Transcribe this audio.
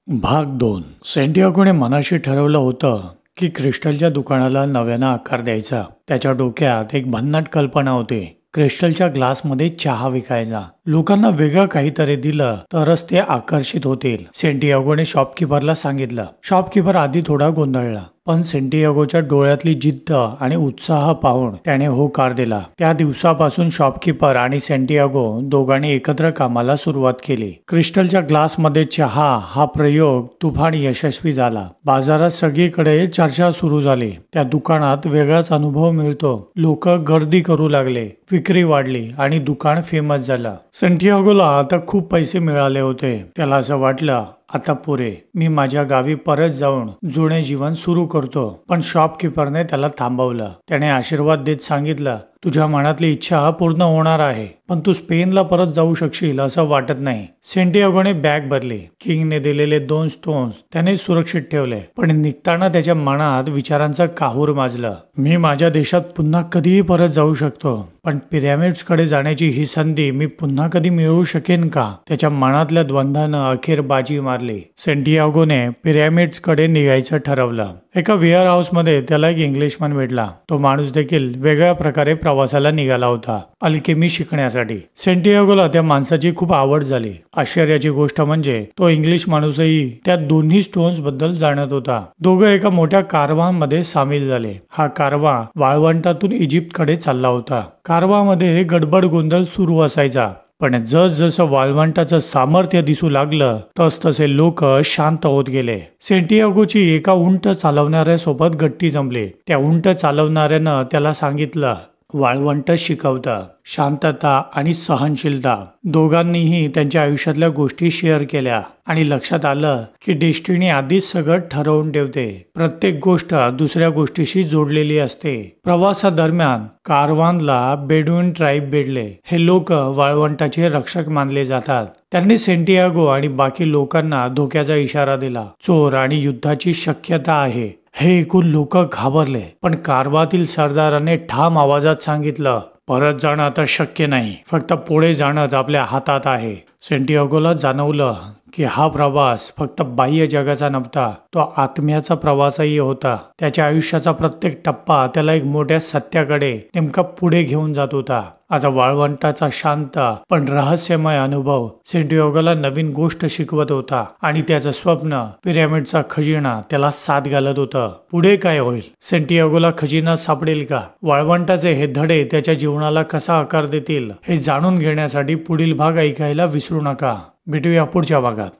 भाग 2. सेंटियागोने मनाशी ठरवलं होतं की क्रिस्टलच्या दुकानाला नव्यानं आकार द्यायचा. त्याच्या डोक्यात एक भन्नाट कल्पना होती. क्रिस्टलच्या ग्लासमध्ये चहा विकायचा. लोकांना वेगळं काहीतरी दिलं तरच ते आकर्षित होतील. सेंटियागोने शॉपकीपरला सांगितलं. शॉपकीपर आधी थोडा गोंधळला, पण सेंटियागोच्या डोळ्यातली जिद्द आणि उत्साह पाहून त्याने होकार दिला. त्या दिवसापासून शॉपकीपर आणि सेंटियागो दोघांनी एकत्र कामाला सुरुवात केली. क्रिस्टलच्या ग्लासमध्ये चहा हा प्रयोग तुफान यशस्वी झाला. बाजारात सगळीकडे चर्चा सुरू झाली. त्या दुकानात वेगळाच अनुभव मिळतो. लोक गर्दी करू लागले, विक्री वाढली आणि दुकान फेमस झालं. सेंटियागोला आता खूप पैसे मिळाले होते. त्याला असं वाटलं, आता पुरे, मी माझ्या गावी परत जाऊन जुने जीवन सुरू करतो. पण शॉपकीपरने त्याला थांबवलं. त्याने आशीर्वाद देत सांगितलं, तुझ्या मनातली इच्छा पूर्ण होणार आहे, पण तू स्पेनला परत जाऊ शकशील असं वाटत नाही. सेंटियागोने बॅग भरली. किंगने दिलेले 2 स्टोन्स त्याने सुरक्षित ठेवले, पण निघताना त्याच्या मनात विचारांचं काहूर माजलं. मी माझ्या देशात पुन्हा कधीही परत जाऊ शकतो, पण पिरॅमिड्सकडे जाण्याची ही संधी मी पुन्हा कधी मिळवू शकेन का? त्याच्या मनातल्या द्वंद्वानं अखेर बाजी मारली. सेंटियागोने पिरॅमिड्सकडे निघायचं ठरवलं. एका वेअर हाऊसमध्ये त्याला एक इंग्लिशमन भेटला. तो माणूस देखील वेगळ्या प्रकारे प्रवासाला निघाला होता, अल्केमी शिकण्यासाठी. सेंटियागोला त्या माणसाची खूप आवड झाली. आश्चर्याची गोष्ट म्हणजे तो इंग्लिश माणूसही त्या दोन्ही स्टोन्स बद्दल जाणत होता. दोघं एका मोठ्या कारवामध्ये सामील झाले. हा कारवा वाळवंटातून इजिप्तकडे चालला होता. कारवामध्ये गडबड गोंधळ सुरू असायचा, पण जसजसं वाळवंटाचं सामर्थ्य दिसू लागलं तसतसे लोक शांत होत गेले. सेंटियागोची एका उंट चालवणाऱ्यासोबत गट्टी जमली. त्या उंट चालवणाऱ्यानं त्याला सांगितलं, वाळवंट शिकवतं शांतता आणि सहनशीलता. दोघांनीही त्यांच्या आयुष्यातल्या गोष्टी शेअर केल्या आणि लक्षात आलं की डेस्टिनी आधीच सगळं ठरवून ठेवते. प्रत्येक गोष्ट दुसऱ्या गोष्टीशी जोडलेली असते. प्रवासादरम्यान कारवानला बेडूइन ट्राईब भेटले. हे लोक वाळवंटाचे रक्षक मानले जातात. त्यांनी सेंटियागो आणि बाकी लोकांना धोक्याचा इशारा दिला. चोर आणि युद्धाची शक्यता आहे. हे ऐकून लोक घाबरले, पण कारवातील सरदाराने ठाम आवाजात सांगितलं, परत जाणं आता शक्य नाही, फक्त पुढे जाणंच आपल्या हातात आहे. सेंटियागोला जाणवलं की हा प्रवास फक्त बाह्य जगाचा नव्हता, तो आत्म्याचा प्रवासही होता. त्याच्या आयुष्याचा प्रत्येक टप्पा त्याला एक मोठ्या सत्याकडे नेमका पुढे घेऊन जात होता. आता वाळवंटाचा शांत पण रहस्यमय अनुभव सेंटियागोला नवीन गोष्ट शिकवत होता आणि त्याचं स्वप्न पिरॅमिडचा खजिना त्याला साथ घालत होतं. पुढे काय होईल? सेंटियागोला खजिना सापडेल का? वाळवंटाचे हे धडे त्याच्या जीवनाला कसा आकार देतील हे जाणून घेण्यासाठी पुढील भाग ऐकायला विसरू नका. भेटूया पुढच्या भागात.